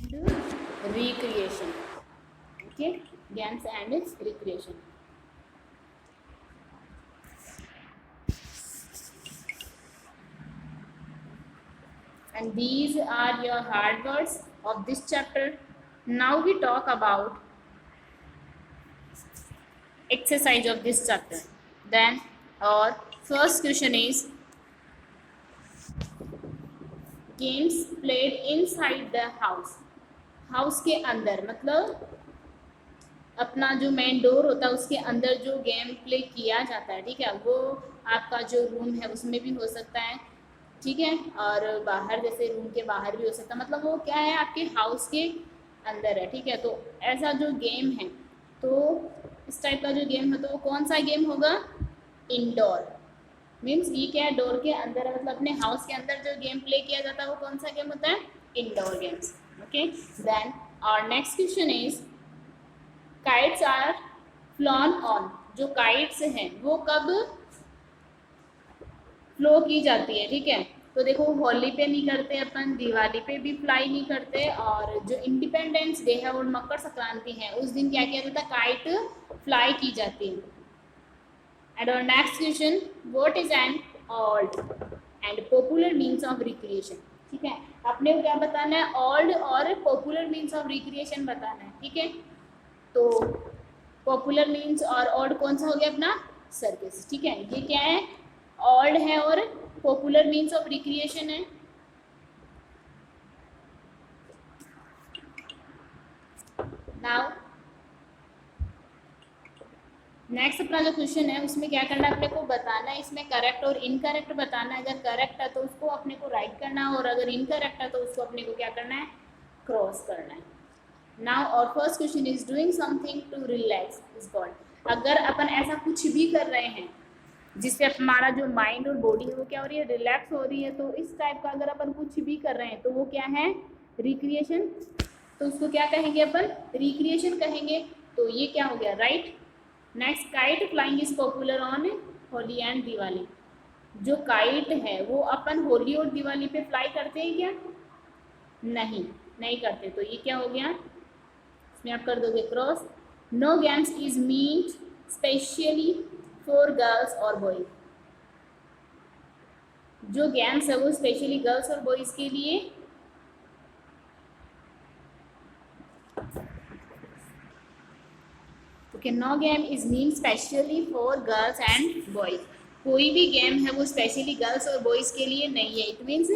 recreation. Okay, games and recreation. And these are your hard words of this chapter. Now we talk about exercise of this chapter. Then our first question is games played inside the house. House के अंदर मतलब अपना जो main door होता है उसके अंदर जो गेम प्ले किया जाता है, ठीक है, वो आपका जो रूम है उसमें भी हो सकता है, ठीक है, और बाहर जैसे रूम के बाहर भी हो सकता है, मतलब वो क्या है आपके हाउस के अंदर है, ठीक है। तो ऐसा जो गेम है, तो इस टाइप का जो गेम है तो वो कौन सा गेम होगा? इंडोर। मीन्स ये क्या है, डोर के अंदर है, मतलब अपने हाउस के अंदर जो गेम प्ले किया जाता है वो कौन सा गेम होता है? Indoor games. ओके, देन और next question is kites are flown on. जो काइट्स हैं वो कब फ्लो की जाती है, ठीक है। तो देखो होली पे नहीं करते अपन, दिवाली पे भी फ्लाई नहीं करते, और जो इंडिपेंडेंस डे है और मकर संक्रांति है उस दिन क्या किया जाता है? काइट फ्लाई की जाती है। एंड और next question, what is an old and popular means of recreation, ठीक है। अपने को क्या बताना है? ओल्ड और पॉपुलर मीन्स ऑफ रिक्रिएशन बताना है, ठीक है। तो पॉपुलर मीन्स और ओल्ड कौन सा हो गया अपना? सर्कस, ठीक है। ये क्या है? ओल्ड है और पॉपुलर मीन्स ऑफ रिक्रिएशन है। नाउ नेक्स्ट अपना जो क्वेश्चन है उसमें क्या करना है? अपने को बताना है इसमें करेक्ट और इनकरेक्ट बताना है। अगर करेक्ट है तो उसको अपने को राइट करना है, और अगर इनकरेक्ट है तो उसको अपने को क्या करना है? क्रॉस करना है। नाउ और first question is doing something to relax is called. अगर अपन ऐसा कुछ भी कर रहे हैं जिससे हमारा जो माइंड और बॉडी है वो क्या हो रही है? रिलैक्स हो रही है, तो इस टाइप का अगर अपन कुछ भी कर रहे हैं तो वो क्या है? रिक्रिएशन। तो उसको क्या कहेंगे अपन? रिक्रिएशन कहेंगे। तो ये क्या हो गया? Right. Next, kite flying is popular on Holi and Diwali. जो काइट है वो अपन होली और दिवाली पे फ्लाई करते हैं क्या? नहीं, नहीं करते। तो ये क्या हो गया? इसमें आप कर दोगे cross. No games is meant specially for girls और बॉयज। जो गेम्स है वो स्पेशली गर्ल्स और बॉयज के लिए okay. No game is mean specially for girls and boys. कोई भी गेम है वो स्पेशली गर्ल्स और बॉयज के लिए नहीं है। इट मीन्स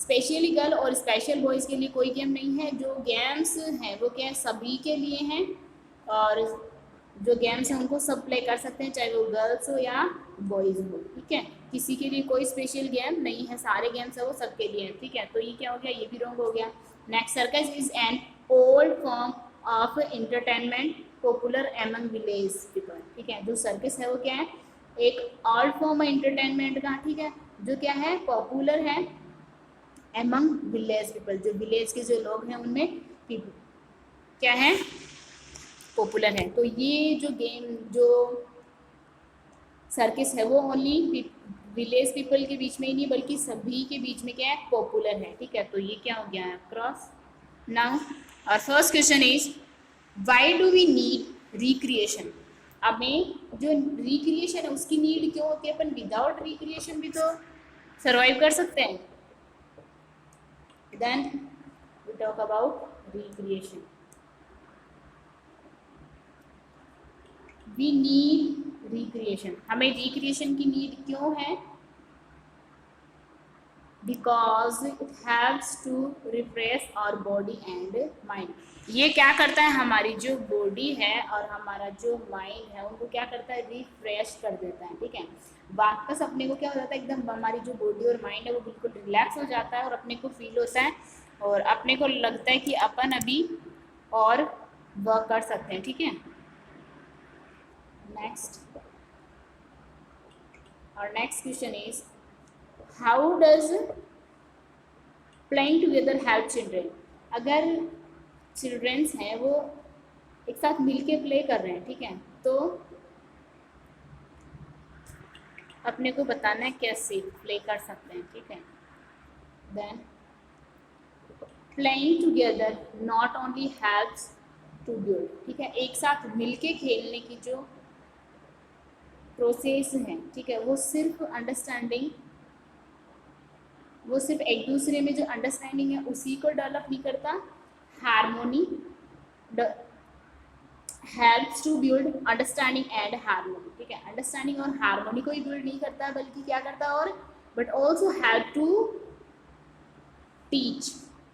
स्पेशली गर्ल और स्पेशल बॉयज के लिए कोई गेम नहीं है। जो गेम्स हैं वो क्या है? सभी के लिए हैं, और जो गेम्स हैं उनको सब प्ले कर सकते हैं, चाहे वो गर्ल्स हो या बॉयज हो, ठीक है। किसी के लिए कोई स्पेशल गेम नहीं है, सारे गेम्स है वो सबके लिए हैं, ठीक है। तो ये क्या हो गया? ये भी रॉन्ग हो गया। Next, circus is an old form of entertainment popular among village people, ठीक है। जो सर्कस है वो क्या है? एक ओल्ड फॉर्म है एंटरटेनमेंट का, ठीक है, जो क्या है? पॉपुलर है एमंग विलेज पीपल। जो विलेज के जो लोग हैं उनमें क्या है? पॉपुलर है। तो ये जो गेम जो सर्कस है वो ओनली विलेज पीपल के बीच में ही नहीं बल्कि सभी के बीच में क्या है? पॉपुलर है, ठीक है। तो ये क्या हो गया? क्रॉस। नाउ और first question is why do we need recreation. हमें जो रिक्रिएशन है उसकी नीड क्यों होती है? अपन विदाउट रिक्रिएशन भी तो सर्वाइव कर सकते हैं। Then we talk about recreation. We need recreation. हमें रिक्रिएशन की नीड क्यों है? Because it helps to refresh our body and mind. ये क्या करता है? हमारी जो बॉडी है और हमारा जो माइंड है उनको क्या करता है? रिफ्रेश कर देता है, ठीक है। वापस अपने को क्या हो जाता है? एकदम हमारी जो बॉडी और माइंड है वो बिल्कुल रिलैक्स हो जाता है, और अपने को फील होता है और अपने को लगता है कि अपन अभी और वर्क कर सकते हैं, ठीक है। नेक्स्ट, और next question is how does playing together help children. अगर चिल्ड्रेंस हैं वो एक साथ मिलके प्ले कर रहे हैं, ठीक है, तो अपने को बताना है कैसे प्ले कर सकते हैं, ठीक है। Then playing together not only helps to build, ठीक है, एक साथ मिलके खेलने की जो प्रोसेस है, ठीक है, वो सिर्फ अंडरस्टैंडिंग, वो सिर्फ एक दूसरे में जो अंडरस्टैंडिंग है उसी को डेवलप नहीं करता, harmony helps to build understanding and harmony, ठीक है, अंडरस्टैंडिंग और हारमोनी को ही बिल्ड नहीं करता बल्कि क्या करता है, और but also help to teach,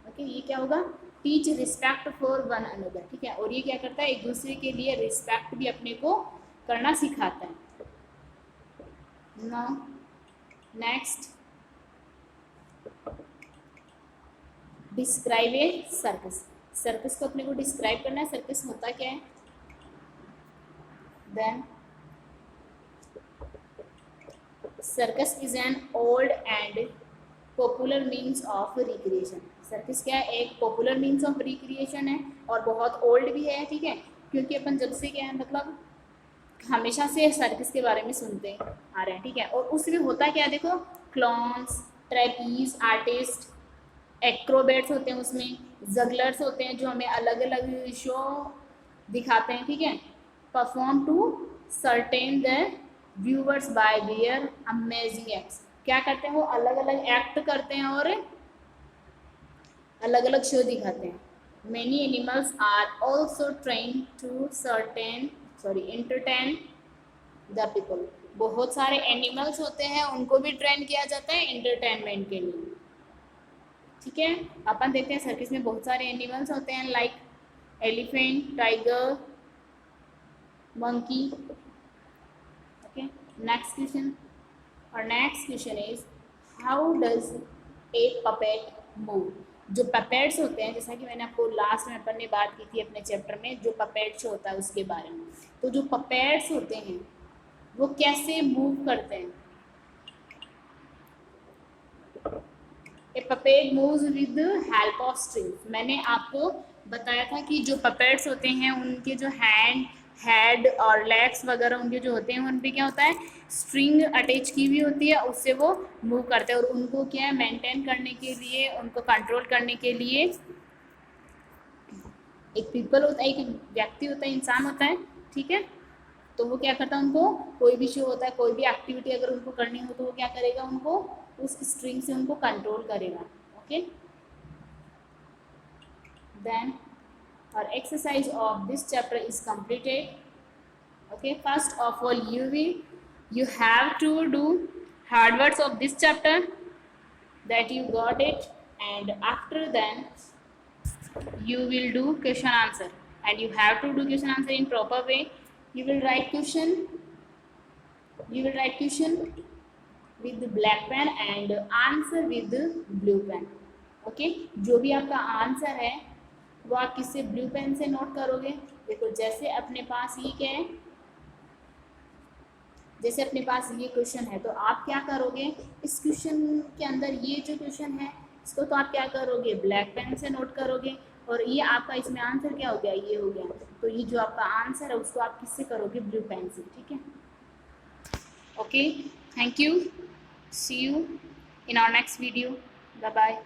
okay, ये क्या होगा, teach respect for one another, ठीक है, और ये क्या करता है, एक दूसरे के लिए रिस्पेक्ट भी अपने को करना सिखाता है। नाउ नेक्स्ट, डिस्क्राइब ए सर्कस, सर्कस को अपने को डिस्क्राइब करना है, सर्कस होता क्या है। Then circus is an old and popular means of recreation, circus क्या है, एक पॉपुलर मीन्स ऑफ रिक्रिएशन है और बहुत ओल्ड भी है, ठीक है, क्योंकि अपन जब से क्या है मतलब हमेशा से सर्कस के बारे में सुनते आ रहे हैं, ठीक है, और उसमें होता क्या है, देखो क्लॉन्स, ट्रेपीज आर्टिस्ट, एक्रोबेट्स होते हैं, उसमें जगलर्स होते हैं जो हमें अलग अलग शो दिखाते हैं, ठीक है, perform to certain the viewers by their amazing acts, क्या करते हैं वो अलग अलग एक्ट करते हैं और अलग अलग शो दिखाते हैं। Many animals are also train to entertain the people, बहुत सारे एनिमल्स होते हैं उनको भी ट्रेन किया जाता है एंटरटेनमेंट के लिए, ठीक है, अपन देखते हैं सर्कस में बहुत सारे एनिमल्स होते हैं like elephant, tiger, monkey, okay. Next question, और next question is how does a puppet move, जो पपेट्स होते हैं, जैसा कि मैंने आपको लास्ट में अपन ने बात की थी अपने चैप्टर में जो पपेट्स होता है उसके बारे में, तो जो पपेट्स होते हैं वो कैसे मूव करते हैं। A puppet moves with help of strings, मैंने आपको बताया था कि जो पपेट्स होते हैं उनके जो हेड और लेग्स वगैरह उनके जो होते हैं उन पे क्या होता है, स्ट्रिंग अटैच की हुई होती है, उससे वो मूव करते हैं, और उनको क्या है मेंटेन करने के लिए, उनको कंट्रोल करने के लिए एक पीपल होता है, एक व्यक्ति होता है, इंसान होता है, ठीक है, तो वो क्या करता है, उनको कोई भी शो होता है, कोई भी एक्टिविटी अगर उनको करनी हो तो वो क्या करेगा, उनको उस स्ट्रिंग से उनको कंट्रोल करेगा, okay. Then our exercise of this chapter is completed, okay, first of all you have to do hard works of this chapter that you got it, and after then you will do question answer, and you have to do question answer in proper way. You will write question with black pen and answer with blue pen, okay, जो भी आपका answer है वो आप किससे, blue pen से note करोगे। देखो जैसे अपने पास ये क्या है, जैसे अपने पास ये क्वेश्चन है तो आप क्या करोगे, इस क्वेश्चन के अंदर ये जो क्वेश्चन है इसको तो आप क्या करोगे, ब्लैक पेन से नोट करोगे, और ये आपका इसमें आंसर क्या हो गया, ये हो गया, तो ये जो आपका आंसर है उसको आप किससे करोगे, ब्लू पेन से, ठीक है, okay. Thank you, see you in our next video, bye bye.